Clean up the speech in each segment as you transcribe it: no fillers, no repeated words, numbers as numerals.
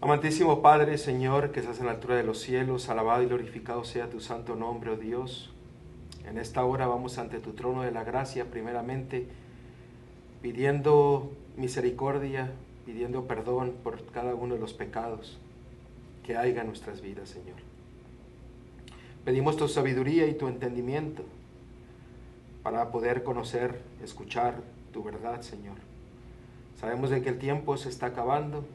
Amantísimo Padre, Señor, que estás en la altura de los cielos, alabado y glorificado sea tu santo nombre, oh Dios. En esta hora vamos ante tu trono de la gracia, primeramente pidiendo misericordia, pidiendo perdón por cada uno de los pecados que haya en nuestras vidas, Señor. Pedimos tu sabiduría y tu entendimiento para poder conocer, escuchar tu verdad, Señor. Sabemos de que el tiempo se está acabando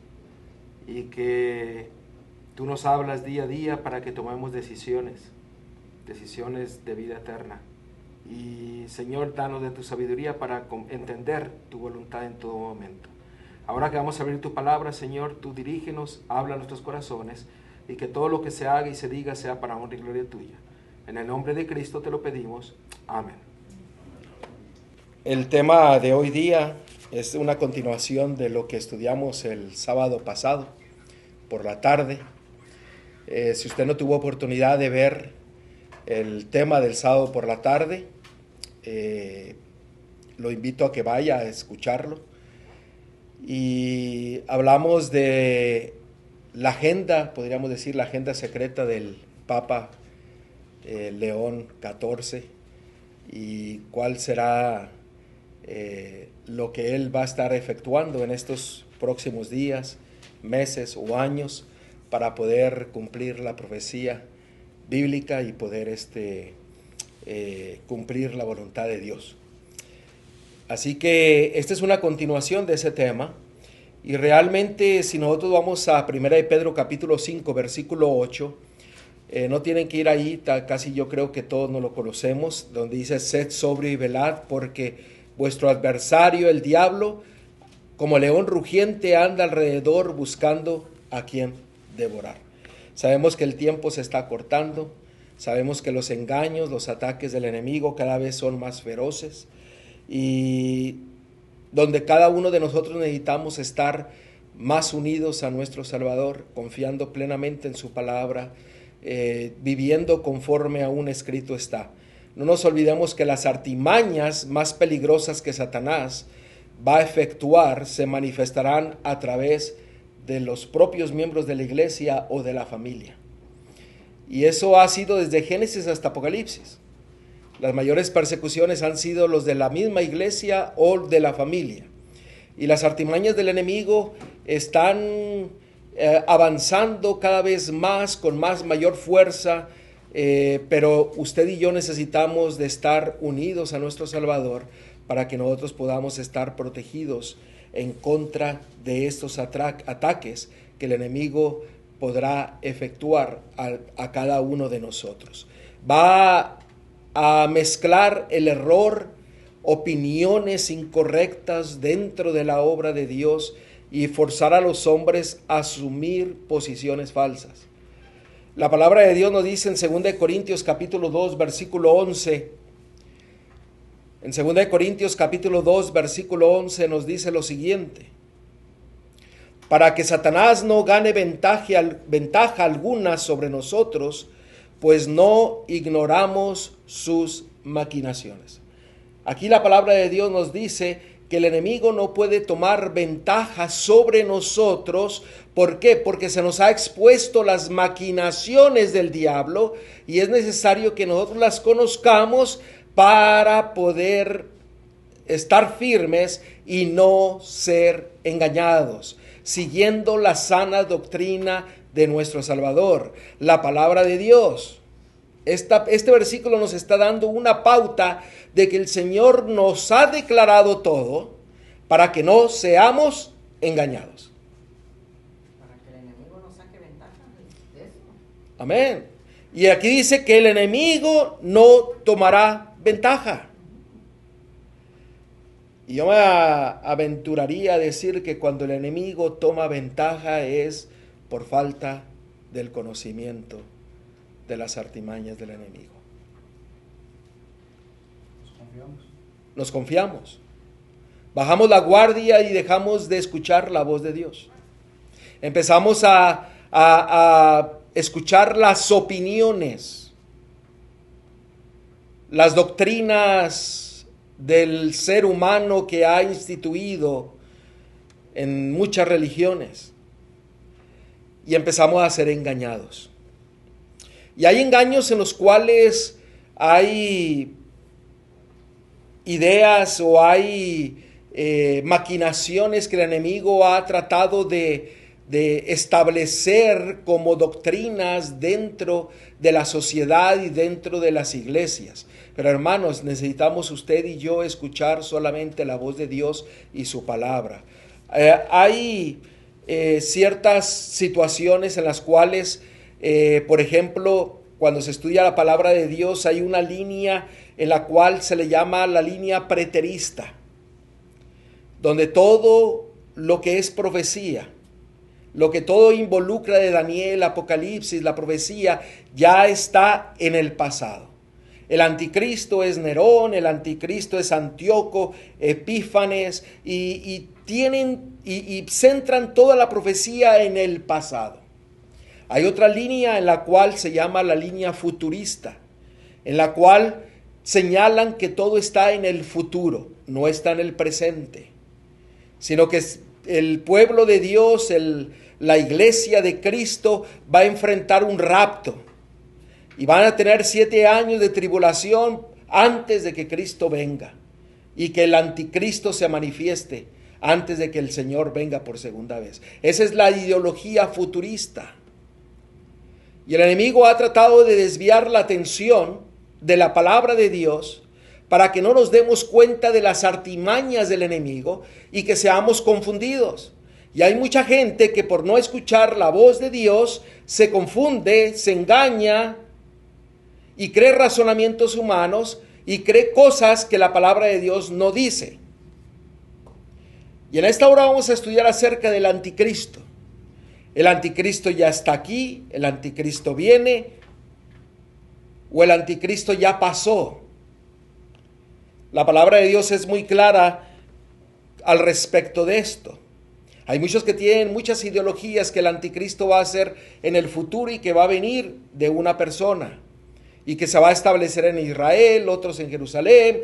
y que tú nos hablas día a día para que tomemos decisiones de vida eterna. Y Señor, danos de tu sabiduría para entender tu voluntad en todo momento. Ahora que vamos a abrir tu palabra, Señor, tú dirígenos, habla a nuestros corazones y que todo lo que se haga y se diga sea para honra y gloria tuya. En el nombre de Cristo te lo pedimos. Amén. El tema de hoy día es una continuación de lo que estudiamos el sábado pasado por la tarde. Si usted no tuvo oportunidad de ver el tema del sábado por la tarde, lo invito a que vaya a escucharlo. Y hablamos de la agenda, podríamos decir la agenda secreta del Papa León XIV y cuál será lo que él va a estar efectuando en estos próximos días, meses o años para poder cumplir la profecía bíblica y poder cumplir la voluntad de Dios. Así que esta es una continuación de ese tema y realmente si nosotros vamos a 1 de Pedro capítulo 5 versículo 8, no tienen que ir ahí, casi yo creo que todos nos lo conocemos, donde dice: sed sobrio y velad, porque vuestro adversario el diablo como león rugiente anda alrededor buscando a quien devorar. Sabemos que el tiempo se está cortando, sabemos que los engaños, los ataques del enemigo cada vez son más feroces y donde cada uno de nosotros necesitamos estar más unidos a nuestro Salvador, confiando plenamente en su palabra, viviendo conforme a un escrito está. No nos olvidemos que las artimañas más peligrosas que Satanás va a efectuar se manifestarán a través de los propios miembros de la iglesia o de la familia. Y eso ha sido desde Génesis hasta Apocalipsis. Las mayores persecuciones han sido los de la misma iglesia o de la familia. Y las artimañas del enemigo están avanzando cada vez más, con mayor fuerza, pero usted y yo necesitamos de estar unidos a nuestro Salvador para que nosotros podamos estar protegidos en contra de estos ataques que el enemigo podrá efectuar a cada uno de nosotros. Va a mezclar el error, opiniones incorrectas dentro de la obra de Dios y forzar a los hombres a asumir posiciones falsas. La palabra de Dios nos dice en 2 Corintios capítulo 2 versículo 11, en 2 Corintios capítulo 2 versículo 11 nos dice lo siguiente: para que Satanás no gane ventaja alguna sobre nosotros, pues no ignoramos sus maquinaciones. Aquí la palabra de Dios nos dice que el enemigo no puede tomar ventaja sobre nosotros. ¿Por qué? Porque se nos ha expuesto las maquinaciones del diablo y es necesario que nosotros las conozcamos para poder estar firmes y no ser engañados, siguiendo la sana doctrina de nuestro Salvador, la palabra de Dios. Este versículo nos está dando una pauta de que el Señor nos ha declarado todo para que no seamos engañados. Para que el enemigo no saque ventaja de eso. Amén. Y aquí dice que el enemigo no tomará ventaja. Y yo me aventuraría a decir que cuando el enemigo toma ventaja es por falta del conocimiento de las artimañas del enemigo. Nos confiamos. Bajamos la guardia y dejamos de escuchar la voz de Dios. Empezamos a escuchar las opiniones, las doctrinas del ser humano que ha instituido en muchas religiones. y empezamos a ser engañados. Y hay engaños en los cuales hay ideas o hay maquinaciones que el enemigo ha tratado de establecer como doctrinas dentro de la sociedad y dentro de las iglesias. Pero hermanos, necesitamos usted y yo escuchar solamente la voz de Dios y su palabra. Hay ciertas situaciones en las cuales, por ejemplo, cuando se estudia la palabra de Dios, hay una línea en la cual se le llama la línea preterista, donde todo lo que es profecía, lo que todo involucra de Daniel, Apocalipsis, la profecía, ya está en el pasado. El anticristo es Nerón, el anticristo es Antíoco, Epífanes, y centran toda la profecía en el pasado. Hay otra línea en la cual se llama la línea futurista, en la cual señalan que todo está en el futuro, no está en el presente, sino que el pueblo de Dios, la iglesia de Cristo va a enfrentar un rapto y van a tener 7 años de tribulación antes de que Cristo venga y que el anticristo se manifieste antes de que el Señor venga por segunda vez. Esa es la ideología futurista. Y el enemigo ha tratado de desviar la atención de la palabra de Dios para que no nos demos cuenta de las artimañas del enemigo y que seamos confundidos. Y hay mucha gente que por no escuchar la voz de Dios se confunde, se engaña y cree razonamientos humanos y cree cosas que la palabra de Dios no dice. Y en esta hora vamos a estudiar acerca del anticristo. El anticristo ya está aquí, el anticristo viene, o el anticristo ya pasó. La palabra de Dios es muy clara al respecto de esto. Hay muchos que tienen muchas ideologías que el anticristo va a ser en el futuro y que va a venir de una persona y que se va a establecer en Israel, otros en Jerusalén,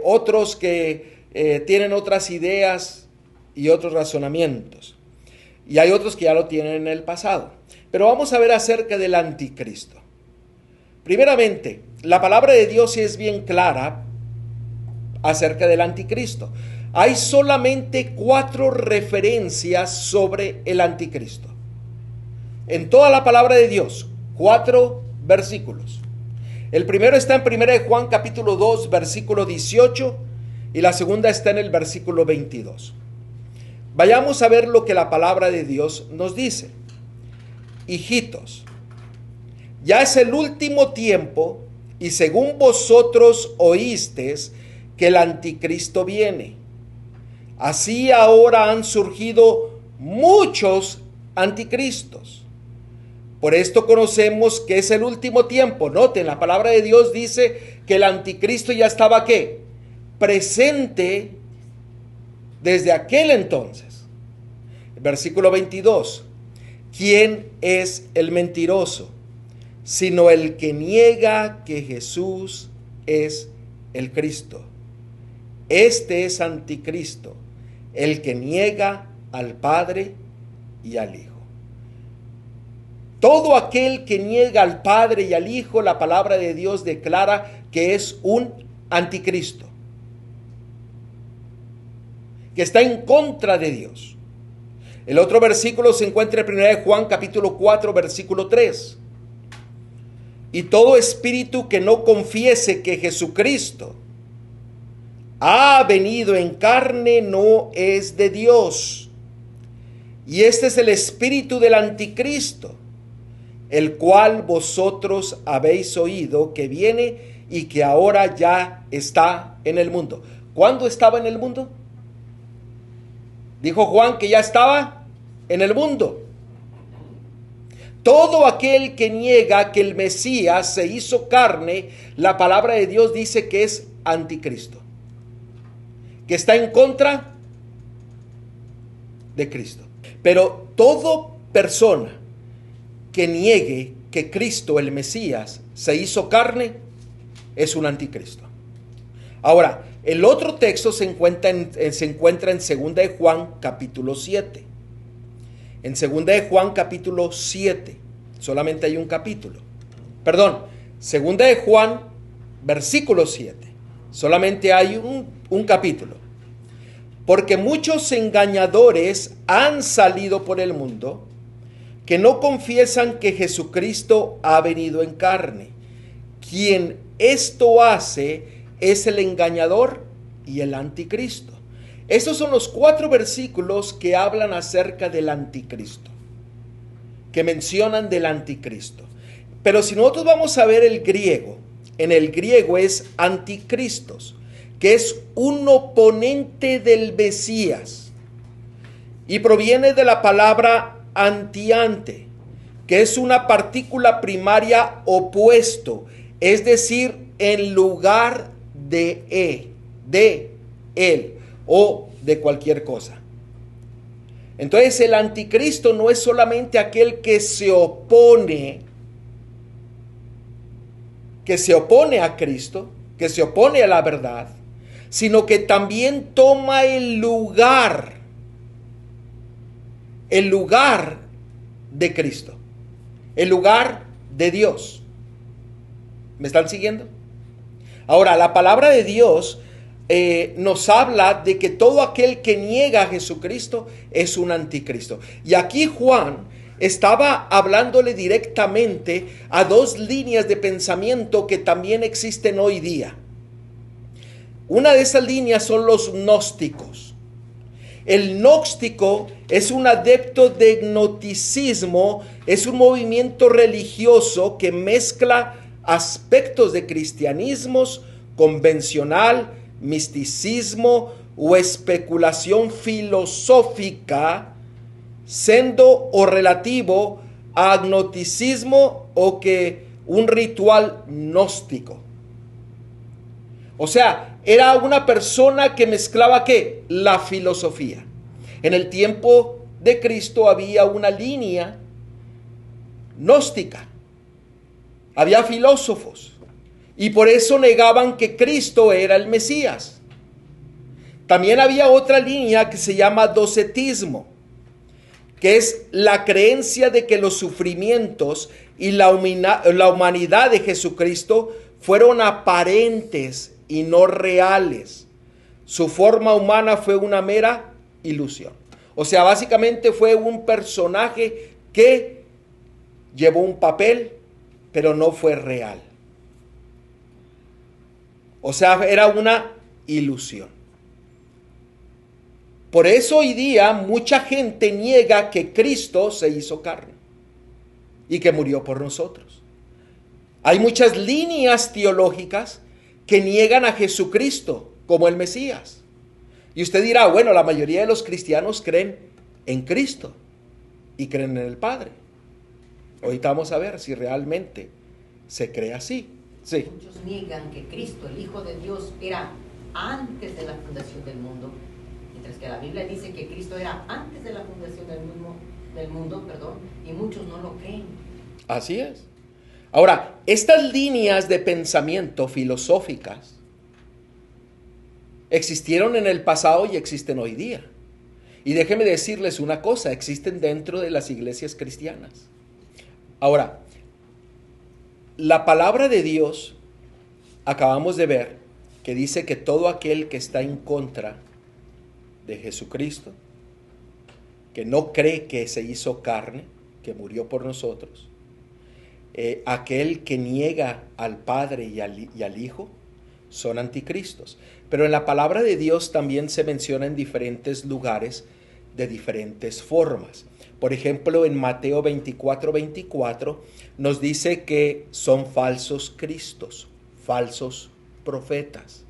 otros que tienen otras ideas y otros razonamientos. Y hay otros que ya lo tienen en el pasado. Pero vamos a ver acerca del anticristo. Primeramente, la palabra de Dios sí es bien clara acerca del anticristo. Hay solamente 4 referencias sobre el anticristo. En toda la palabra de Dios, 4 versículos. El primero está en 1 Juan capítulo 2, versículo 18, y la segunda está en el versículo 22. Vayamos a ver lo que la palabra de Dios nos dice. Hijitos, ya es el último tiempo, y según vosotros oísteis que el anticristo viene. Así ahora han surgido muchos anticristos. Por esto conocemos que es el último tiempo. Noten, la palabra de Dios dice que el anticristo ya estaba ¿qué? Presente desde aquel entonces. Versículo 22. ¿Quién es el mentiroso? Sino el que niega que Jesús es el Cristo. Este es anticristo, el que niega al Padre y al Hijo. Todo aquel que niega al Padre y al Hijo, la palabra de Dios declara que es un anticristo, que está en contra de Dios. El otro versículo se encuentra en 1 Juan capítulo 4, versículo 3. Y todo espíritu que no confiese que Jesucristo ha venido en carne no es de Dios. Y este es el espíritu del anticristo, el cual vosotros habéis oído que viene y que ahora ya está en el mundo. ¿Cuándo estaba en el mundo? Dijo Juan que ya estaba en el mundo. Todo aquel que niega que el Mesías se hizo carne, la palabra de Dios dice que es anticristo, que está en contra de Cristo. Pero toda persona que niegue que Cristo, el Mesías, se hizo carne, es un anticristo. Ahora, el otro texto se encuentra en 2 de Juan capítulo 7. En 2 de Juan capítulo 7, solamente hay un capítulo. Perdón, 2 de Juan versículo 7, solamente hay un capítulo. Porque muchos engañadores han salido por el mundo que no confiesan que Jesucristo ha venido en carne. Quien esto hace es el engañador y el anticristo. Estos son los 4 versículos que hablan acerca del anticristo, que mencionan del anticristo. Pero si nosotros vamos a ver el griego, en el griego es anticristos, que es un oponente del Mesías, y proviene de la palabra antiante, que es una partícula primaria opuesto, es decir, en lugar de él o de cualquier cosa. Entonces el anticristo no es solamente aquel que se opone a Cristo, que se opone a la verdad, sino que también toma el lugar de Cristo, el lugar de Dios. ¿Me están siguiendo? Ahora, la palabra de Dios nos habla de que todo aquel que niega a Jesucristo es un anticristo. Y aquí Juan estaba hablándole directamente a 2 líneas de pensamiento que también existen hoy día. Una de esas líneas son los gnósticos. El gnóstico es un adepto de gnosticismo, es un movimiento religioso que mezcla aspectos de cristianismos convencional, misticismo o especulación filosófica, siendo o relativo a gnosticismo o que un ritual gnóstico. O sea, era una persona que mezclaba ¿qué? La filosofía. En el tiempo de Cristo había una línea gnóstica. Había filósofos. Y por eso negaban que Cristo era el Mesías. También había otra línea que se llama docetismo, que es la creencia de que los sufrimientos y la humanidad de Jesucristo fueron aparentes y no reales. Su forma humana fue una mera ilusión. O sea, básicamente fue un personaje que llevó un papel, pero no fue real. O sea, era una ilusión. Por eso hoy día mucha gente niega que Cristo se hizo carne y que murió por nosotros. Hay muchas líneas teológicas que niegan a Jesucristo como el Mesías. Y usted dirá, bueno, la mayoría de los cristianos creen en Cristo y creen en el Padre. Ahorita vamos a ver si realmente se cree así. Sí. Muchos niegan que Cristo, el Hijo de Dios, era antes de la fundación del mundo, mientras que la Biblia dice que Cristo era antes de la fundación del mundo, y muchos no lo creen. Así es. Ahora, estas líneas de pensamiento filosóficas existieron en el pasado y existen hoy día. Y déjenme decirles una cosa, existen dentro de las iglesias cristianas. Ahora, la palabra de Dios, acabamos de ver, que dice que todo aquel que está en contra de Jesucristo, que no cree que se hizo carne, que murió por nosotros, aquel que niega al Padre y al Hijo, son anticristos. Pero en la palabra de Dios también se menciona en diferentes lugares de diferentes formas. Por ejemplo, en Mateo 24:24 nos dice que son falsos cristos, falsos profetas.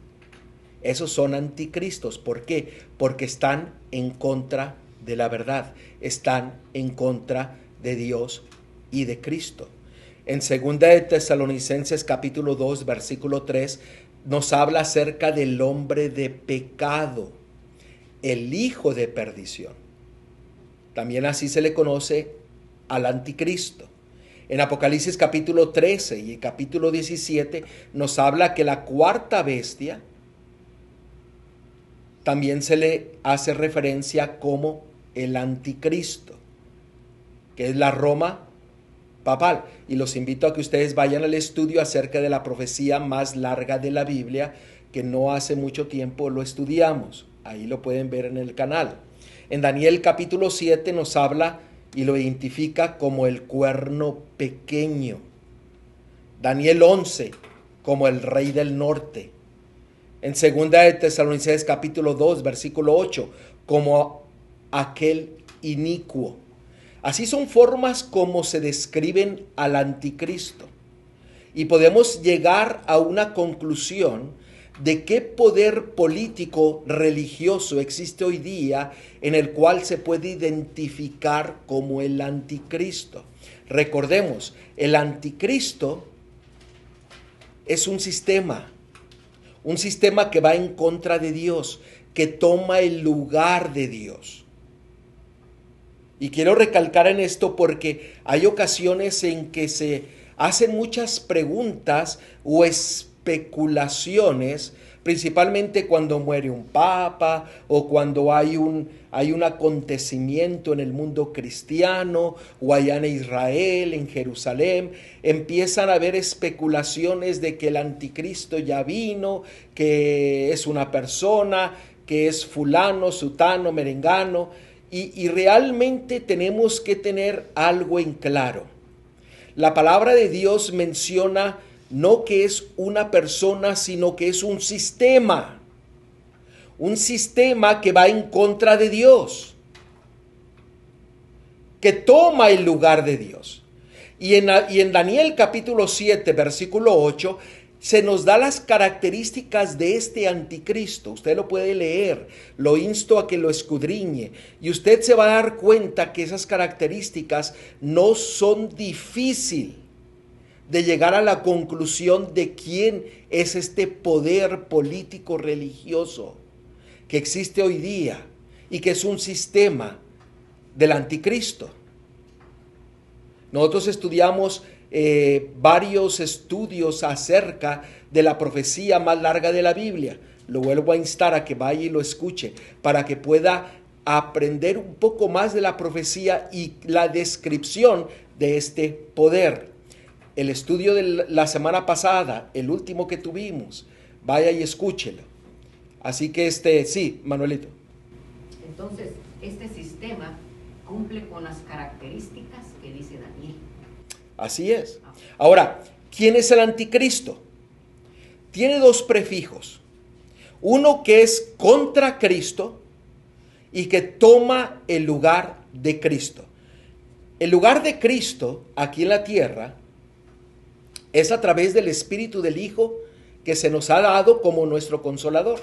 Esos son anticristos. ¿Por qué? Porque están en contra de la verdad, están en contra de Dios y de Cristo. En 2 de Tesalonicenses capítulo 2, versículo 3, nos habla acerca del hombre de pecado, el hijo de perdición. También así se le conoce al anticristo. En Apocalipsis capítulo 13 y capítulo 17 nos habla que la cuarta bestia también se le hace referencia como el anticristo. que es la Roma papal. Y los invito a que ustedes vayan al estudio acerca de la profecía más larga de la Biblia, que no hace mucho tiempo lo estudiamos. Ahí lo pueden ver en el canal. En Daniel capítulo 7 nos habla y lo identifica como el cuerno pequeño. Daniel 11 como el rey del norte. En segunda de Tesalonicenses capítulo 2 versículo 8 como aquel inicuo. Así son formas como se describen al anticristo. Y podemos llegar a una conclusión de qué poder político religioso existe hoy día en el cual se puede identificar como el anticristo. Recordemos, el anticristo es un sistema que va en contra de Dios, que toma el lugar de Dios. Y quiero recalcar en esto porque hay ocasiones en que se hacen muchas preguntas o especulaciones, principalmente cuando muere un papa o cuando hay un acontecimiento en el mundo cristiano o allá en Israel, en Jerusalén. Empiezan a haber especulaciones de que el anticristo ya vino, que es una persona, que es fulano, sutano, merengano. Y realmente tenemos que tener algo en claro. La palabra de Dios menciona no que es una persona, sino que es un sistema que va en contra de Dios, que toma el lugar de Dios. Y en Daniel capítulo 7, versículo 8, se nos da las características de este anticristo. Usted lo puede leer, lo insto a que lo escudriñe y usted se va a dar cuenta que esas características no son difíciles de llegar a la conclusión de quién es este poder político religioso que existe hoy día y que es un sistema del anticristo. Nosotros estudiamos varios estudios acerca de la profecía más larga de la Biblia. Lo vuelvo a instar a que vaya y lo escuche para que pueda aprender un poco más de la profecía y la descripción de este poder. El estudio de la semana pasada, el último que tuvimos, vaya y escúchelo. Así que sí, Manuelito. Entonces, este sistema cumple con las características que dice Daniel. Así es. Ahora, ¿quién es el anticristo? Tiene dos prefijos. Uno que es contra Cristo y que toma el lugar de Cristo. El lugar de Cristo aquí en la tierra es a través del Espíritu del Hijo que se nos ha dado como nuestro consolador,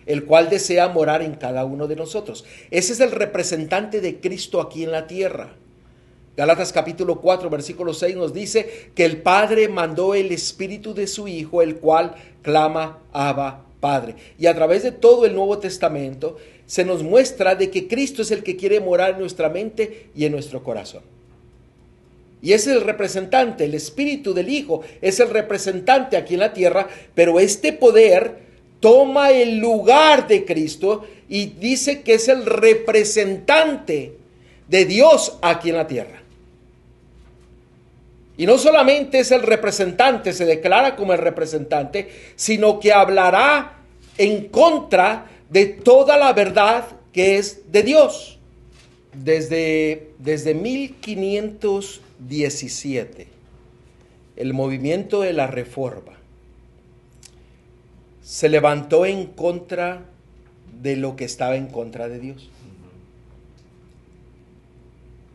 el cual desea morar en cada uno de nosotros. Ese es el representante de Cristo aquí en la tierra. Gálatas capítulo 4, versículo 6 nos dice que el Padre mandó el Espíritu de su Hijo, el cual clama, Abba, Padre. Y a través de todo el Nuevo Testamento se nos muestra de que Cristo es el que quiere morar en nuestra mente y en nuestro corazón. Y es el representante, el Espíritu del Hijo es el representante aquí en la tierra, pero este poder toma el lugar de Cristo y dice que es el representante de Dios aquí en la tierra. Y no solamente es el representante, se declara como el representante, sino que hablará en contra de toda la verdad que es de Dios. Desde 1517, el movimiento de la Reforma se levantó en contra de lo que estaba en contra de Dios.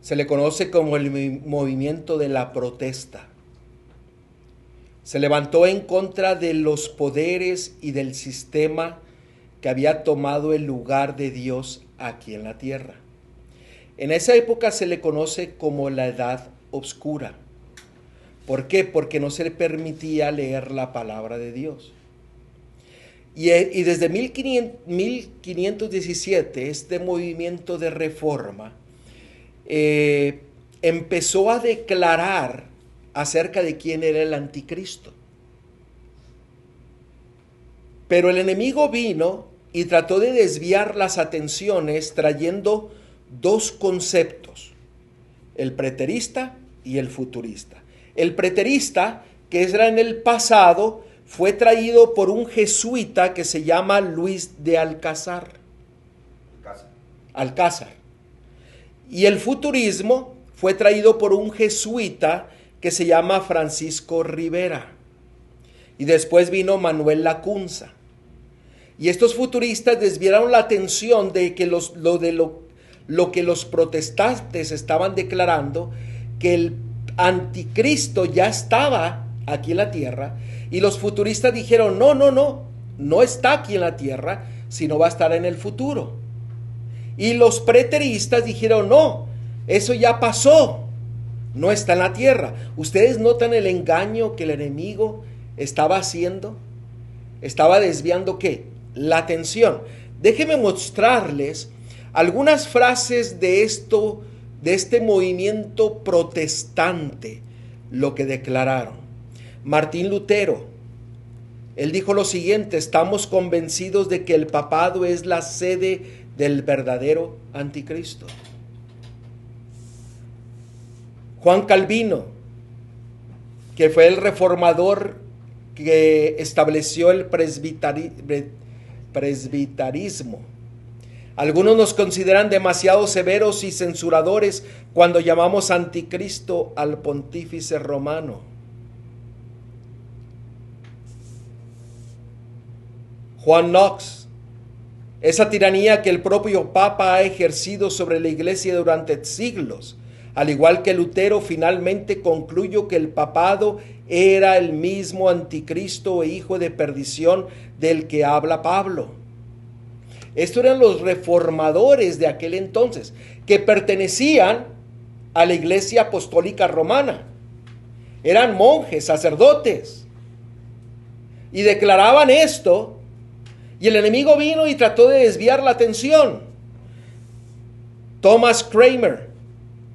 Se le conoce como el movimiento de la protesta. Se levantó en contra de los poderes y del sistema que había tomado el lugar de Dios aquí en la tierra. En esa época se le conoce como la Edad Oscura. ¿Por qué? Porque no se le permitía leer la palabra de Dios. Y desde 1517, este movimiento de reforma empezó a declarar acerca de quién era el anticristo. Pero el enemigo vino y trató de desviar las atenciones trayendo dos conceptos el preterista y el futurista. El preterista, que era en el pasado, fue traído por un jesuita que se llama Luis de Alcázar. Y el futurismo fue traído por un jesuita que se llama Francisco Rivera. Y después vino Manuel Lacunza. Y estos futuristas desviaron la atención de que lo que los protestantes estaban declarando, que el anticristo ya estaba aquí en la tierra, y los futuristas dijeron, no está aquí en la tierra, sino va a estar en el futuro. Y los preteristas dijeron, no, eso ya pasó, no está en la tierra. ¿Ustedes notan el engaño que el enemigo estaba haciendo? Estaba desviando ¿qué? La atención. Déjenme mostrarles algunas frases de este movimiento protestante, lo que declararon. Martín Lutero, él dijo lo siguiente: estamos convencidos de que el papado es la sede del verdadero anticristo. Juan Calvino, que fue el reformador que estableció el presbiterismo. Algunos nos consideran demasiado severos y censuradores cuando llamamos anticristo al pontífice romano. Juan Knox: esa tiranía que el propio Papa ha ejercido sobre la Iglesia durante siglos. Al igual que Lutero, finalmente concluyó que el papado era el mismo anticristo e hijo de perdición del que habla Pablo. Estos eran los reformadores de aquel entonces, que pertenecían a la Iglesia Apostólica Romana. Eran monjes, sacerdotes, y declaraban esto, y el enemigo vino y trató de desviar la atención. Thomas Cranmer,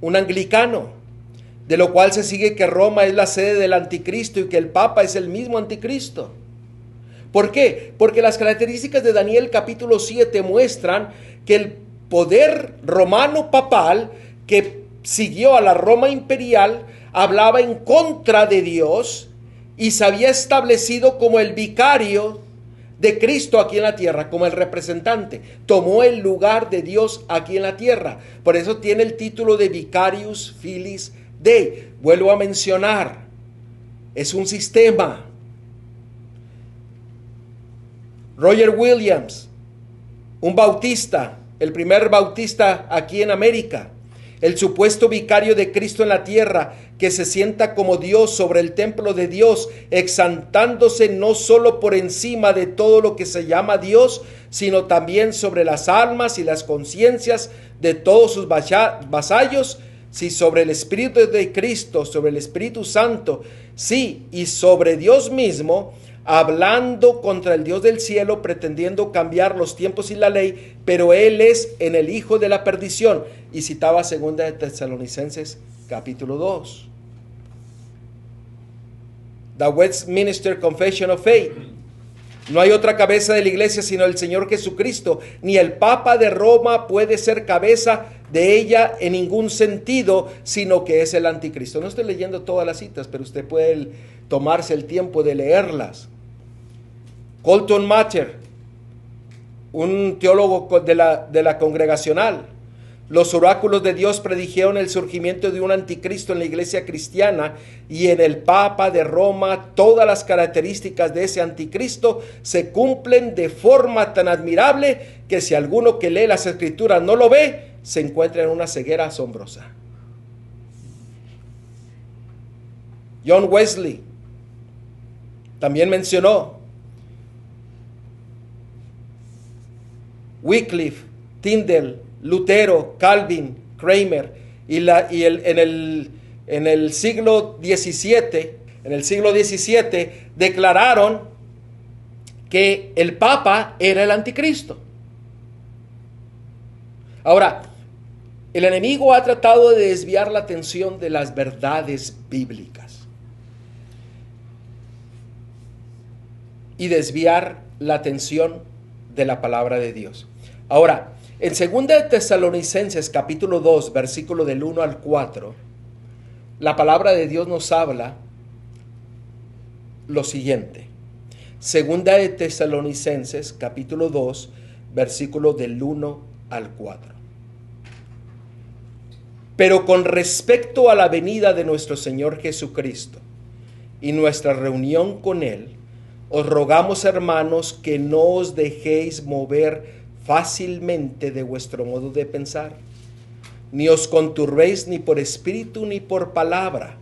un anglicano, de lo cual se sigue que Roma es la sede del anticristo y que el Papa es el mismo anticristo. ¿Por qué? Porque las características de Daniel capítulo 7 muestran que el poder romano papal que siguió a la Roma imperial hablaba en contra de Dios y se había establecido como el vicario de Cristo aquí en la tierra, como el representante. Tomó el lugar de Dios aquí en la tierra. Por eso tiene el título de Vicarius Filis Dei. Vuelvo a mencionar, es un sistema. Roger Williams, un bautista, el primer bautista aquí en América, el supuesto vicario de Cristo en la tierra, que se sienta como Dios sobre el templo de Dios, exaltándose no solo por encima de todo lo que se llama Dios, sino también sobre las almas y las conciencias de todos sus vasallos, sí, sobre el Espíritu de Cristo, sobre el Espíritu Santo, sí, y sobre Dios mismo, hablando contra el Dios del cielo, pretendiendo cambiar los tiempos y la ley, pero él es en el hijo de la perdición. Y citaba 2 de Tesalonicenses capítulo 2. The Westminster Confession of Faith: no hay otra cabeza de la iglesia sino el Señor Jesucristo, ni el Papa de Roma puede ser cabeza de ella en ningún sentido, sino que es el anticristo. No estoy leyendo todas las citas, pero usted puede tomarse el tiempo de leerlas. Colton Mather, un teólogo de la congregacional: los oráculos de Dios predijeron el surgimiento de un anticristo en la iglesia cristiana, y en el Papa de Roma todas las características de ese anticristo se cumplen de forma tan admirable que si alguno que lee las escrituras no lo ve, se encuentra en una ceguera asombrosa. John Wesley también mencionó. Wycliffe, Tyndale, Lutero, Calvin, Cranmer en el siglo XVII declararon que el Papa era el anticristo. Ahora, el enemigo ha tratado de desviar la atención de las verdades bíblicas y desviar la atención de la palabra de Dios. Ahora, En 2 de Tesalonicenses capítulo 2, versículo del 1 al 4, la palabra de Dios nos habla lo siguiente. 2 de Tesalonicenses capítulo 2, versículo del 1 al 4. Pero con respecto a la venida de nuestro Señor Jesucristo y nuestra reunión con Él, os rogamos, hermanos, que no os dejéis mover fácilmente de vuestro modo de pensar, ni os conturbéis ni por espíritu ni por palabra,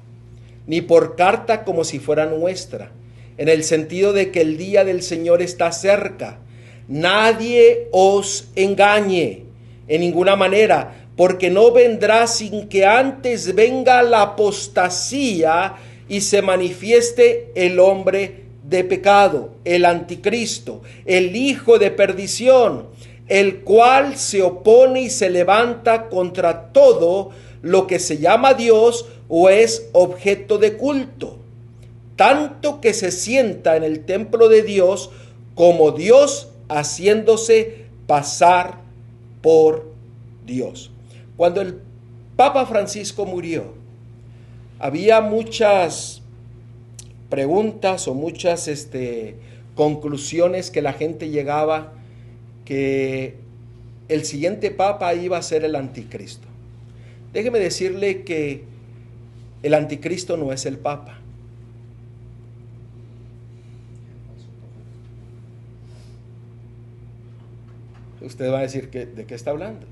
ni por carta como si fuera nuestra, en el sentido de que el día del Señor está cerca. Nadie os engañe en ninguna manera, porque no vendrá sin que antes venga la apostasía y se manifieste el hombre de pecado, el anticristo, el hijo de perdición, el cual se opone y se levanta contra todo lo que se llama Dios o es objeto de culto, tanto que se sienta en el templo de Dios como Dios, haciéndose pasar por Dios. Cuando el Papa Francisco murió, había muchas preguntas o muchas conclusiones que la gente llegaba, que el siguiente Papa iba a ser el anticristo. Déjeme decirle que el anticristo no es el Papa. Usted va a decir, ¿de qué está hablando?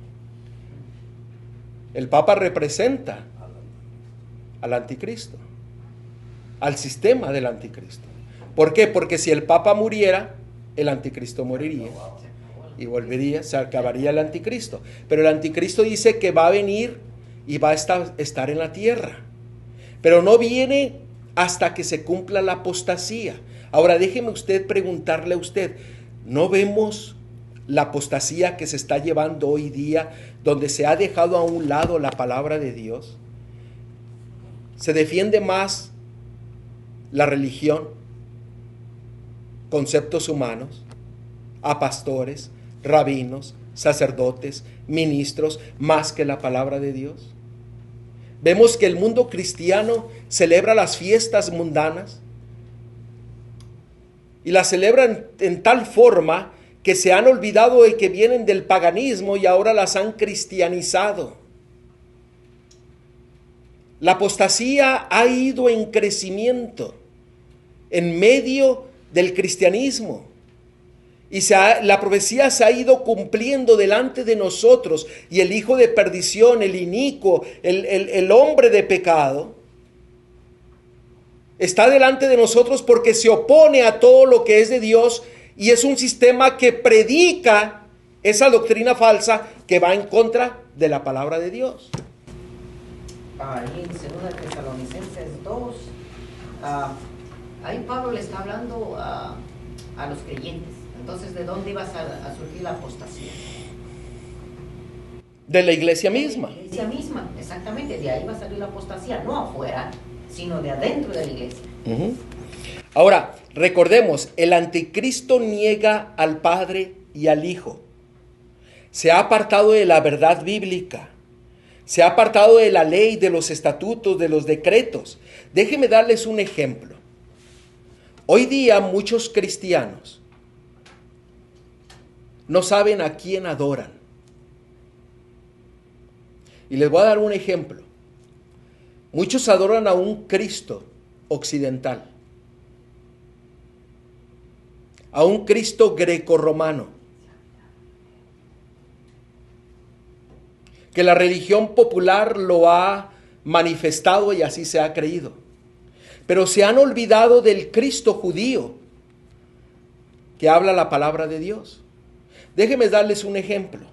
El Papa representa al anticristo, al sistema del anticristo. ¿Por qué? Porque si el Papa muriera, el anticristo moriría y volvería, se acabaría el anticristo. Pero el anticristo dice que va a venir y va a estar en la tierra, pero no viene hasta que se cumpla la apostasía. Ahora déjeme usted preguntarle a usted, ¿no vemos la apostasía que se está llevando hoy día, donde se ha dejado a un lado la palabra de Dios? Se defiende más la religión, conceptos humanos, a pastores, rabinos, sacerdotes, ministros, más que la palabra de Dios. Vemos que el mundo cristiano celebra las fiestas mundanas y las celebran en tal forma que se han olvidado de que vienen del paganismo y ahora las han cristianizado. La apostasía ha ido en crecimiento en medio del cristianismo y la profecía se ha ido cumpliendo delante de nosotros, y el hijo de perdición, el inicuo, el hombre de pecado está delante de nosotros porque se opone a todo lo que es de Dios. Y es un sistema que predica esa doctrina falsa que va en contra de la palabra de Dios. Ahí en 2 Tesalonicenses 2, ahí Pablo le está hablando a los creyentes. Entonces, ¿de dónde iba a surgir la apostasía? De la iglesia misma. De la iglesia misma, exactamente. De ahí va a salir la apostasía, no afuera, sino de adentro de la iglesia. Ahora, recordemos, el anticristo niega al Padre y al Hijo. Se ha apartado de la verdad bíblica. Se ha apartado de la ley, de los estatutos, de los decretos. Déjenme darles un ejemplo. Hoy día muchos cristianos no saben a quién adoran. Y les voy a dar un ejemplo. Muchos adoran a un Cristo occidental, a un Cristo grecorromano, que la religión popular lo ha manifestado y así se ha creído. Pero se han olvidado del Cristo judío que habla la palabra de Dios. Déjenme darles un ejemplo.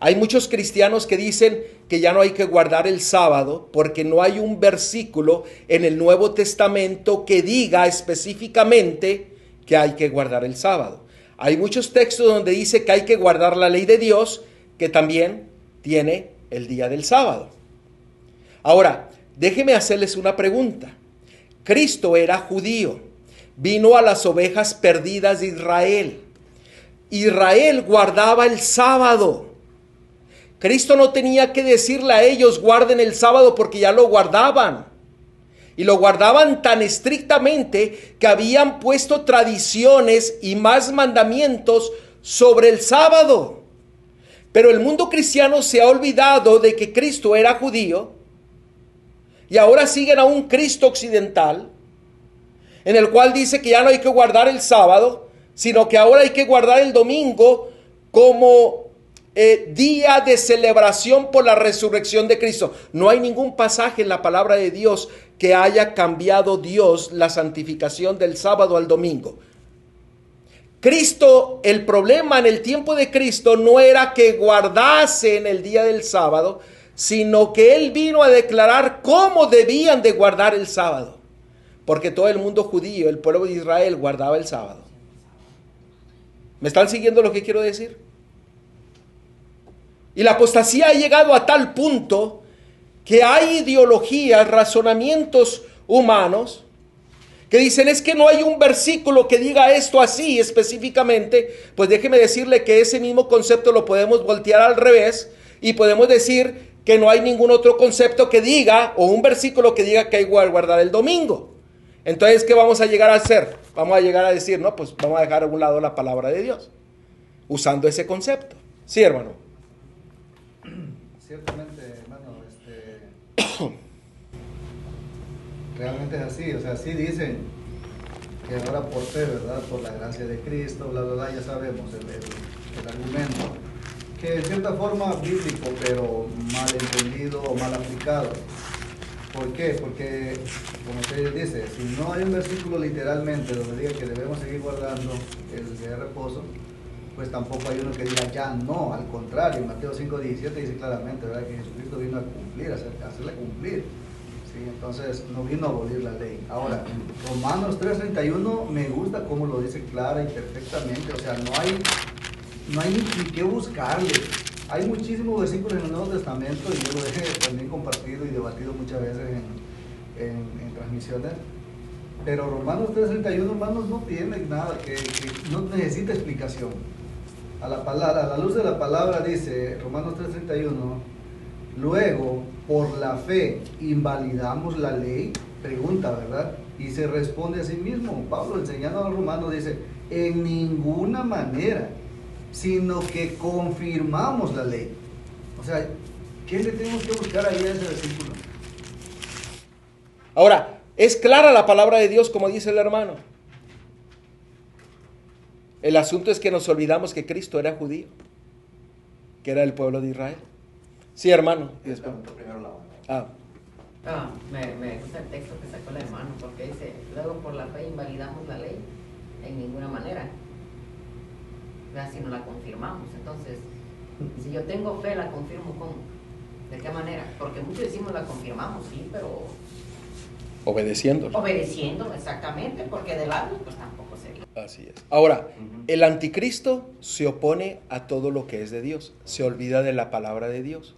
Hay muchos cristianos que dicen que ya no hay que guardar el sábado porque no hay un versículo en el Nuevo Testamento que diga específicamente que hay que guardar el sábado. Hay muchos textos donde dice que hay que guardar la ley de Dios, que también tiene el día del sábado. Ahora, déjenme hacerles una pregunta. Cristo era judío, vino a las ovejas perdidas de Israel. Israel guardaba el sábado. Cristo no tenía que decirle a ellos guarden el sábado porque ya lo guardaban. Y lo guardaban tan estrictamente que habían puesto tradiciones y más mandamientos sobre el sábado. Pero el mundo cristiano se ha olvidado de que Cristo era judío y ahora siguen a un Cristo occidental en el cual dice que ya no hay que guardar el sábado, sino que ahora hay que guardar el domingo como día de celebración por la resurrección de Cristo. No hay ningún pasaje en la palabra de Dios que haya cambiado Dios la santificación del sábado al domingo. Cristo, el problema en el tiempo de Cristo no era que guardase en el día del sábado, sino que Él vino a declarar cómo debían de guardar el sábado. Porque todo el mundo judío, el pueblo de Israel, guardaba el sábado. ¿Me están siguiendo lo que quiero decir? Y la apostasía ha llegado a tal punto que hay ideologías, razonamientos humanos que dicen es que no hay un versículo que diga esto así específicamente. Pues déjeme decirle que ese mismo concepto lo podemos voltear al revés y podemos decir que no hay ningún otro concepto que diga o un versículo que diga que hay que guardar el domingo. Entonces, ¿qué vamos a llegar a hacer? Vamos a llegar a decir, no, pues vamos a dejar a un lado la palabra de Dios usando ese concepto. Sí, hermano. Ciertamente, hermano, realmente es así, o sea, sí dicen que ahora por fe, ¿verdad? Por la gracia de Cristo, bla, bla, bla, ya sabemos el argumento, que en cierta forma bíblico, pero mal entendido o mal aplicado. ¿Por qué? Porque, como usted dice, si no hay un versículo literalmente donde diga que debemos seguir guardando el día de reposo, pues tampoco hay uno que diga ya no, al contrario. Mateo 5:17 dice claramente, ¿verdad?, que Jesucristo vino a cumplir, a hacerle cumplir. ¿Sí? Entonces no vino a abolir la ley. Ahora, Romanos 3:31 me gusta cómo lo dice clara y perfectamente, o sea, no hay ni qué buscarle. Hay muchísimos versículos en el Nuevo Testamento y yo lo he también compartido y debatido muchas veces en transmisiones. Pero Romanos 3:31, hermanos, no tiene nada, que no necesita explicación. A la luz de la palabra dice Romanos 3:31, luego, por la fe, ¿invalidamos la ley? Pregunta, ¿verdad? Y se responde a sí mismo. Pablo, enseñando a los romanos, dice, en ninguna manera, sino que confirmamos la ley. O sea, ¿qué le tenemos que buscar ahí a ese versículo? Ahora, es clara la palabra de Dios, como dice el hermano. El asunto es que nos olvidamos que Cristo era judío, que era el pueblo de Israel. Sí, hermano. Me gusta el texto que sacó el hermano, porque dice, luego por la fe invalidamos la ley, en ninguna manera, si no la confirmamos. Entonces, si yo tengo fe, la confirmo ¿cómo? ¿De qué manera? Porque muchos decimos la confirmamos, sí, pero obedeciendo, exactamente, porque de lado pues tampoco sería. Así es. Ahora, el anticristo se opone a todo lo que es de Dios, se olvida de la palabra de Dios,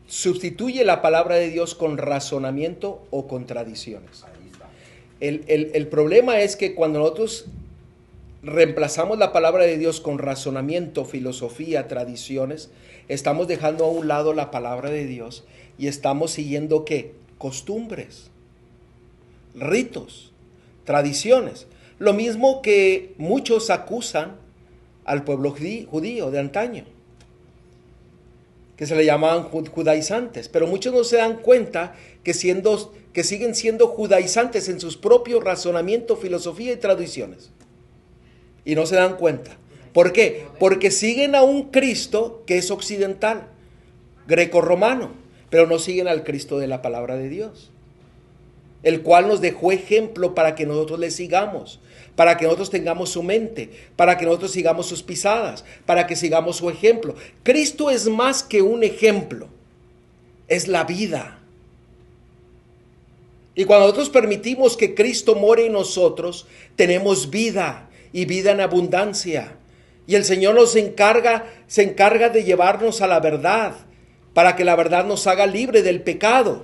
sustituye la palabra de Dios con razonamiento o con tradiciones. El problema es que cuando nosotros reemplazamos la palabra de Dios con razonamiento, filosofía, tradiciones, estamos dejando a un lado la palabra de Dios y estamos siguiendo ¿qué? Costumbres, ritos, tradiciones. Lo mismo que muchos acusan al pueblo judío de antaño, que se le llamaban judaizantes, pero muchos no se dan cuenta que siguen siendo judaizantes en sus propios razonamientos, filosofía y tradiciones. Y no se dan cuenta. ¿Por qué? Porque siguen a un Cristo que es occidental, greco-romano, pero no siguen al Cristo de la palabra de Dios, el cual nos dejó ejemplo para que nosotros le sigamos, para que nosotros tengamos su mente, para que nosotros sigamos sus pisadas, para que sigamos su ejemplo. Cristo es más que un ejemplo, es la vida. Y cuando nosotros permitimos que Cristo more en nosotros, tenemos vida y vida en abundancia. Y el Señor se encarga de llevarnos a la verdad, para que la verdad nos haga libre del pecado,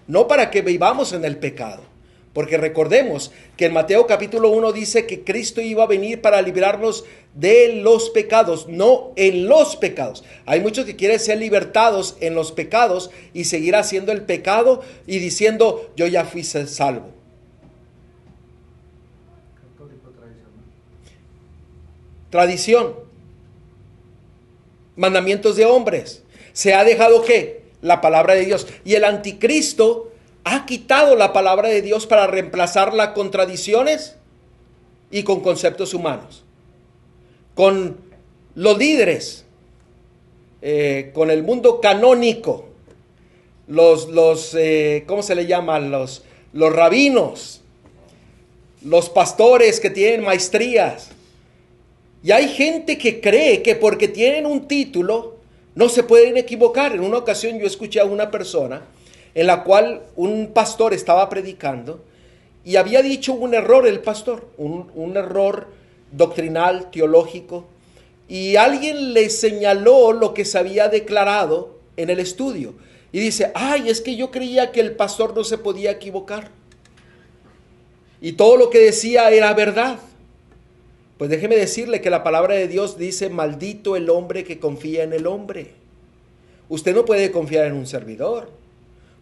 no para que vivamos en el pecado, Porque recordemos que en Mateo capítulo 1 dice que Cristo iba a venir para librarnos de los pecados, no en los pecados. Hay muchos que quieren ser libertados en los pecados y seguir haciendo el pecado y diciendo, yo ya fui salvo. Católico tradicional. Tradición. Mandamientos de hombres. Se ha dejado ¿qué? La palabra de Dios. Y el anticristo ha quitado la palabra de Dios para reemplazarla con tradiciones y con conceptos humanos. Con los líderes, con el mundo canónico, ¿cómo se le llama? Los rabinos, los pastores que tienen maestrías. Y hay gente que cree que porque tienen un título no se pueden equivocar. En una ocasión yo escuché a una persona en la cual un pastor estaba predicando y había dicho un error el pastor, un error doctrinal, teológico, y alguien le señaló lo que se había declarado en el estudio. Y dice, ay, es que yo creía que el pastor no se podía equivocar. Y todo lo que decía era verdad. Pues déjeme decirle que la palabra de Dios dice, maldito el hombre que confía en el hombre. Usted no puede confiar en un servidor.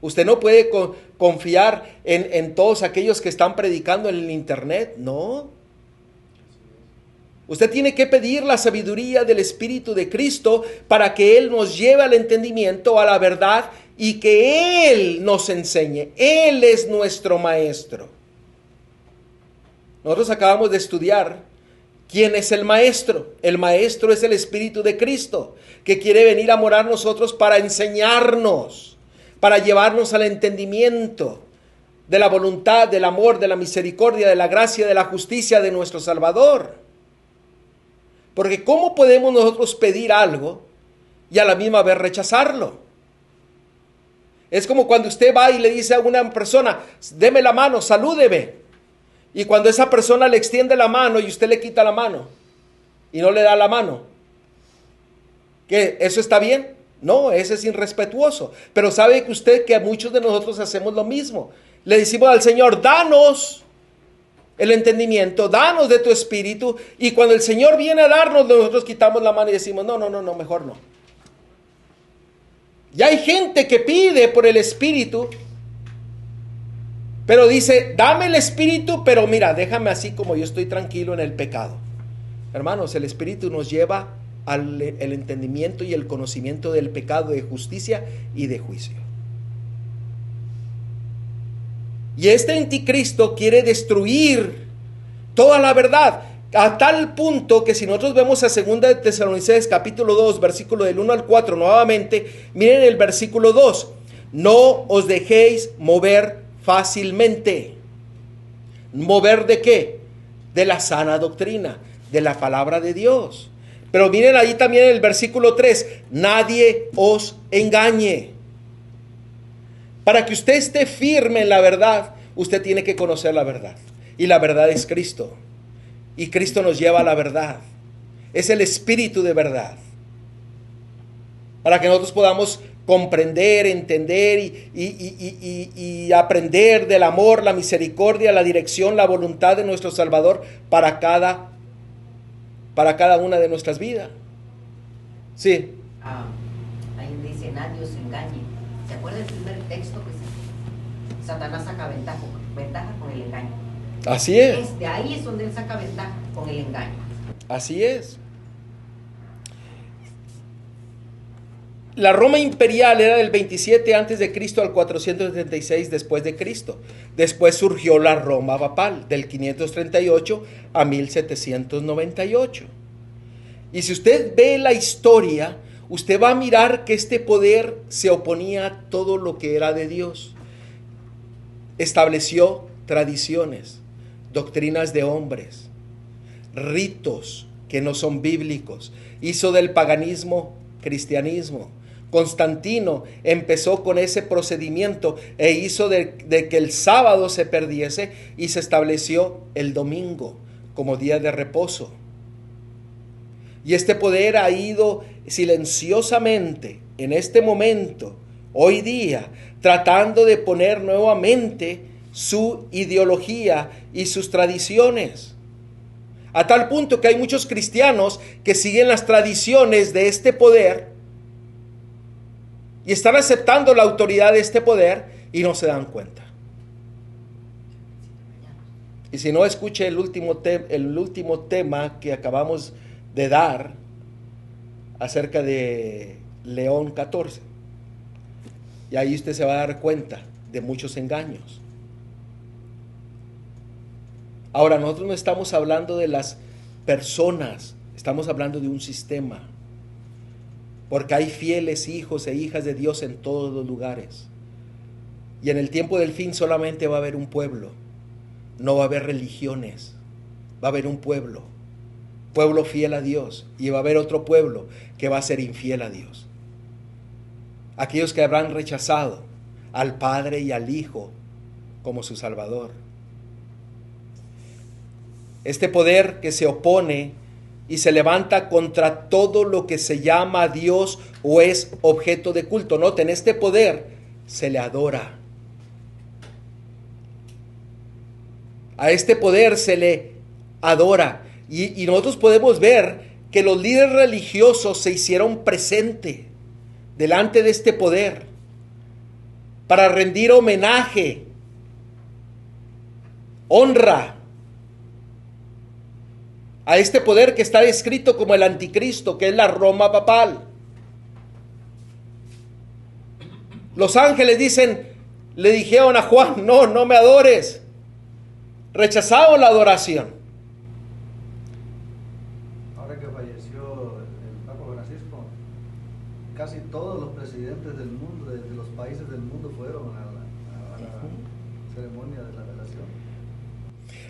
Usted no puede confiar en todos aquellos que están predicando en el internet. No. Usted tiene que pedir la sabiduría del Espíritu de Cristo para que Él nos lleve al entendimiento, a la verdad, y que Él nos enseñe. Él es nuestro maestro. Nosotros acabamos de estudiar quién es el maestro. El maestro es el Espíritu de Cristo, que quiere venir a morar en nosotros para enseñarnos, para llevarnos al entendimiento de la voluntad, del amor, de la misericordia, de la gracia, de la justicia de nuestro Salvador. Porque ¿cómo podemos nosotros pedir algo y a la misma vez rechazarlo? Es como cuando usted va y le dice a una persona, deme la mano, salúdeme. Y cuando esa persona le extiende la mano y usted le quita la mano y no le da la mano, ¿qué? ¿Eso está bien? No, ese es irrespetuoso. Pero sabe que usted que muchos de nosotros hacemos lo mismo. Le decimos al Señor, danos el entendimiento, danos de tu espíritu. Y cuando el Señor viene a darnos, nosotros quitamos la mano y decimos, no, mejor no. Ya hay gente que pide por el espíritu, pero dice, dame el espíritu, pero mira, déjame así como yo estoy tranquilo en el pecado. Hermanos, el espíritu nos lleva al entendimiento y el conocimiento del pecado, de justicia y de juicio. Y este anticristo quiere destruir toda la verdad, a tal punto que si nosotros vemos a 2 de Tesalonicenses capítulo 2, versículo del 1 al 4 nuevamente, miren el versículo 2, no os dejéis mover fácilmente. ¿Mover de qué? De la sana doctrina, de la palabra de Dios. Pero miren ahí también en el versículo 3, nadie os engañe. Para que usted esté firme en la verdad, usted tiene que conocer la verdad. Y la verdad es Cristo. Y Cristo nos lleva a la verdad. Es el Espíritu de verdad. Para que nosotros podamos comprender, entender y aprender del amor, la misericordia, la dirección, la voluntad de nuestro Salvador para cada una de nuestras vidas. Sí. Ahí dice, nadie os engañe. ¿Se acuerda del primer texto que Satanás saca ventaja con el engaño? Así es. De ahí es donde él saca ventaja con el engaño. Así es. La Roma imperial era del 27 antes de Cristo al 476 después de Cristo. Después surgió la Roma papal del 538 a 1798. Y si usted ve la historia, usted va a mirar que este poder se oponía a todo lo que era de Dios. Estableció tradiciones, doctrinas de hombres, ritos que no son bíblicos. Hizo del paganismo cristianismo. Constantino empezó con ese procedimiento e hizo de que el sábado se perdiese y se estableció el domingo como día de reposo. Y este poder ha ido silenciosamente en este momento, hoy día, tratando de poner nuevamente su ideología y sus tradiciones. A tal punto que hay muchos cristianos que siguen las tradiciones de este poder y están aceptando la autoridad de este poder y no se dan cuenta. Y si no, escuche el último tema que acabamos de dar acerca de León 14. Y ahí usted se va a dar cuenta de muchos engaños. Ahora, nosotros no estamos hablando de las personas, estamos hablando de un sistema. Porque hay fieles hijos e hijas de Dios en todos los lugares. Y en el tiempo del fin solamente va a haber un pueblo. No va a haber religiones. Va a haber un pueblo. Pueblo fiel a Dios. Y va a haber otro pueblo que va a ser infiel a Dios. Aquellos que habrán rechazado al Padre y al Hijo como su Salvador. Este poder que se opone y se levanta contra todo lo que se llama Dios o es objeto de culto. Noten, este poder se le adora. A este poder se le adora. Y nosotros podemos ver que los líderes religiosos se hicieron presente delante de este poder para rendir homenaje, honra a este poder que está descrito como el anticristo, que es la Roma papal. Los ángeles le dijeron a Juan, no me adores. Rechazaron la adoración. Ahora que falleció el Papa Francisco, casi todos los presidentes del mundo, de los países del mundo, fueron a la ceremonia de la velación.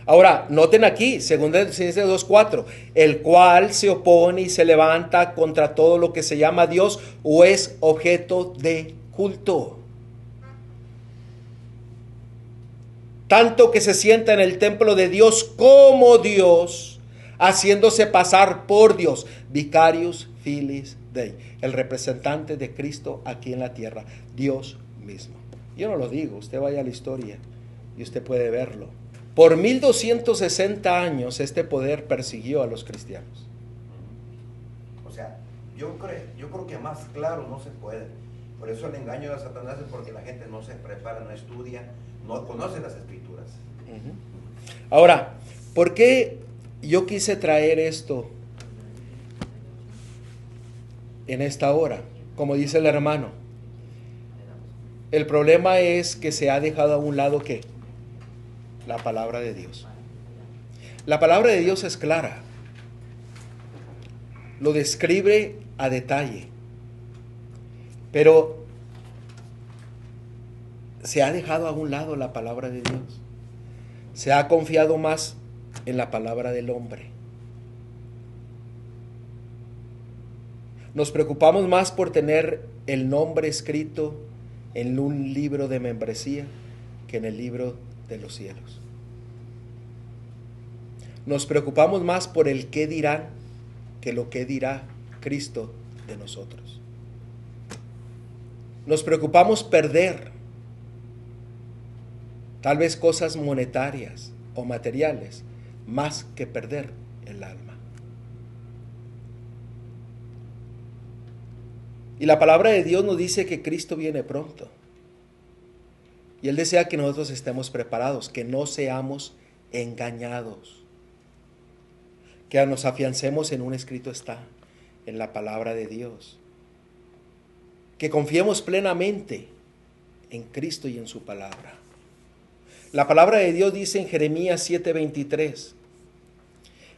Ahora, noten aquí, 2 Tesalonicenses 2:4, el cual se opone y se levanta contra todo lo que se llama Dios o es objeto de culto. Tanto que se sienta en el templo de Dios como Dios, haciéndose pasar por Dios. Vicarius Filis Dei, el representante de Cristo aquí en la tierra, Dios mismo. Yo no lo digo, usted vaya a la historia y usted puede verlo. Por 1260 años este poder persiguió a los cristianos. O sea, yo creo que más claro no se puede. Por eso el engaño de Satanás es porque la gente no se prepara, no estudia, no conoce las escrituras. Ahora, ¿por qué yo quise traer esto en esta hora? Como dice el hermano, el problema es que se ha dejado a un lado ¿qué? La palabra de Dios. La palabra de Dios es clara. Lo describe a detalle. Pero se ha dejado a un lado la palabra de Dios. Se ha confiado más en la palabra del hombre. Nos preocupamos más por tener el nombre escrito en un libro de membresía que en el libro de los cielos. Nos preocupamos más por el qué dirán que lo que dirá Cristo de nosotros. Nos preocupamos perder tal vez cosas monetarias o materiales más que perder el alma. Y la palabra de Dios nos dice que Cristo viene pronto. Y Él desea que nosotros estemos preparados, que no seamos engañados, que nos afiancemos en un escrito está, en la palabra de Dios, que confiemos plenamente en Cristo y en su palabra. La palabra de Dios dice en Jeremías 7:23.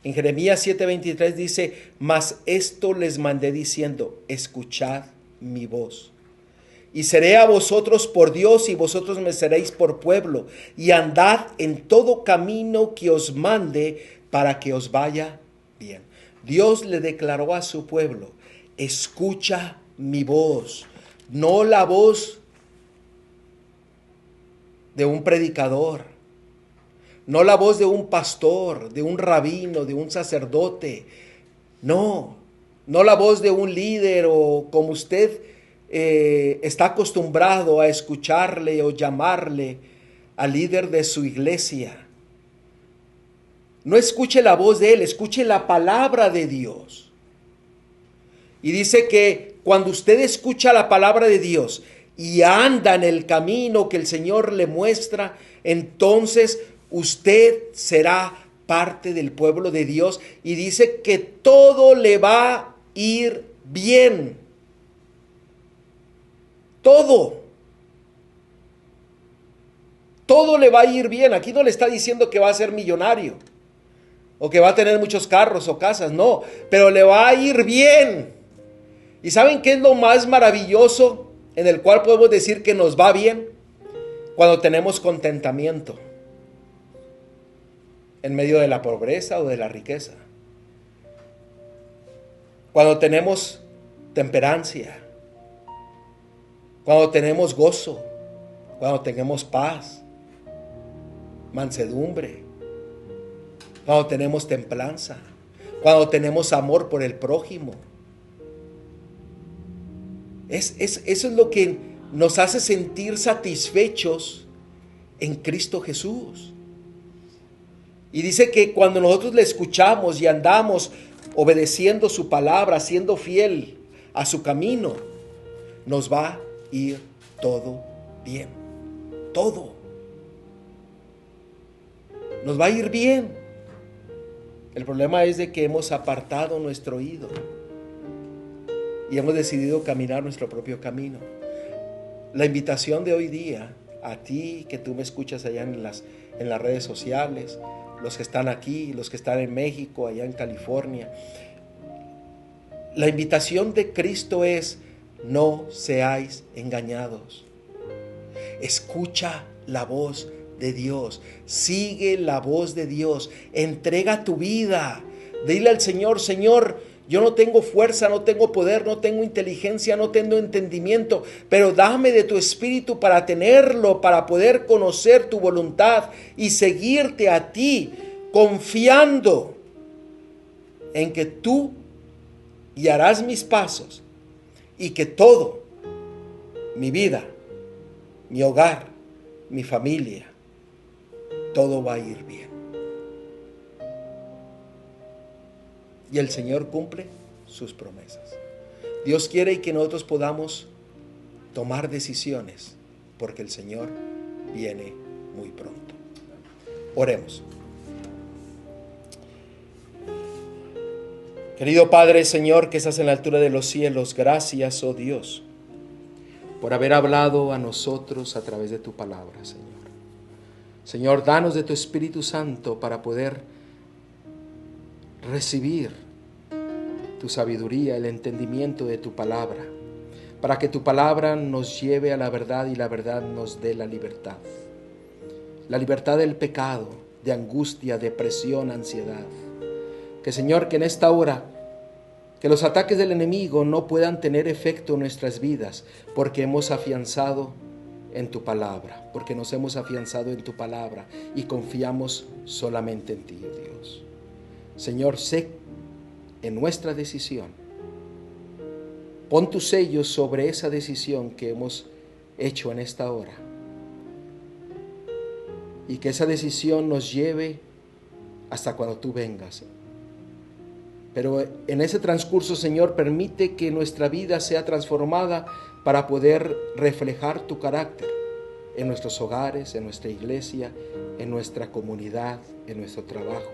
En Jeremías 7:23 dice, mas esto les mandé diciendo, escuchad mi voz. Y seré a vosotros por Dios y vosotros me seréis por pueblo. Y andad en todo camino que os mande para que os vaya bien. Dios le declaró a su pueblo, escucha mi voz, no la voz de un predicador, no la voz de un pastor, de un rabino, de un sacerdote, no la voz de un líder o como usted está acostumbrado a escucharle o llamarle al líder de su iglesia. No escuche la voz de él, escuche la palabra de Dios. Y dice que cuando usted escucha la palabra de Dios y anda en el camino que el Señor le muestra, entonces usted será parte del pueblo de Dios. Y dice que todo le va a ir bien. Todo le va a ir bien. Aquí no le está diciendo que va a ser millonario o que va a tener muchos carros o casas, no, pero le va a ir bien. ¿Y saben qué es lo más maravilloso en el cual podemos decir que nos va bien? Cuando tenemos contentamiento en medio de la pobreza o de la riqueza. Cuando tenemos temperancia, cuando tenemos gozo, cuando tenemos paz, mansedumbre, cuando tenemos templanza, cuando tenemos amor por el prójimo. Eso es lo que nos hace sentir satisfechos en Cristo Jesús. Y dice que cuando nosotros le escuchamos y andamos obedeciendo su palabra, siendo fiel a su camino, nos va a ir todo bien. Todo. Nos va a ir bien. El problema es de que hemos apartado nuestro oído y hemos decidido caminar nuestro propio camino. La invitación de hoy día a ti que tú me escuchas allá en las redes sociales, los que están aquí, los que están en México, allá en California, la invitación de Cristo es: no seáis engañados. Escucha la voz de Dios, sigue la voz de Dios, entrega tu vida, dile al Señor: Señor, yo no tengo fuerza, no tengo poder, no tengo inteligencia, no tengo entendimiento, pero dame de tu espíritu para tenerlo, para poder conocer tu voluntad y seguirte a ti, confiando en que tú guiarás mis pasos y que todo, mi vida, mi hogar, mi familia, todo va a ir bien. Y el Señor cumple sus promesas. Dios quiere que nosotros podamos tomar decisiones, porque el Señor viene muy pronto. Oremos. Querido Padre, Señor, que estás en la altura de los cielos, gracias, oh Dios, por haber hablado a nosotros a través de tu palabra, Señor. Señor, danos de tu Espíritu Santo para poder recibir tu sabiduría, el entendimiento de tu palabra, para que tu palabra nos lleve a la verdad y la verdad nos dé la libertad del pecado, de angustia, depresión, ansiedad. Que Señor, que en esta hora, que los ataques del enemigo no puedan tener efecto en nuestras vidas, porque hemos afianzado en tu palabra, porque nos hemos afianzado en tu palabra y confiamos solamente en ti, Dios. Señor, sé en nuestra decisión, pon tu sello sobre esa decisión que hemos hecho en esta hora, y que esa decisión nos lleve hasta cuando tú vengas. Pero en ese transcurso, Señor, permite que nuestra vida sea transformada para poder reflejar tu carácter en nuestros hogares, en nuestra iglesia, en nuestra comunidad, en nuestro trabajo,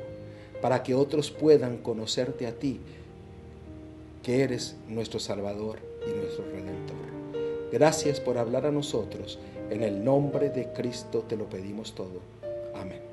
para que otros puedan conocerte a ti, que eres nuestro Salvador y nuestro Redentor. Gracias por hablar a nosotros. En el nombre de Cristo te lo pedimos todo. Amén.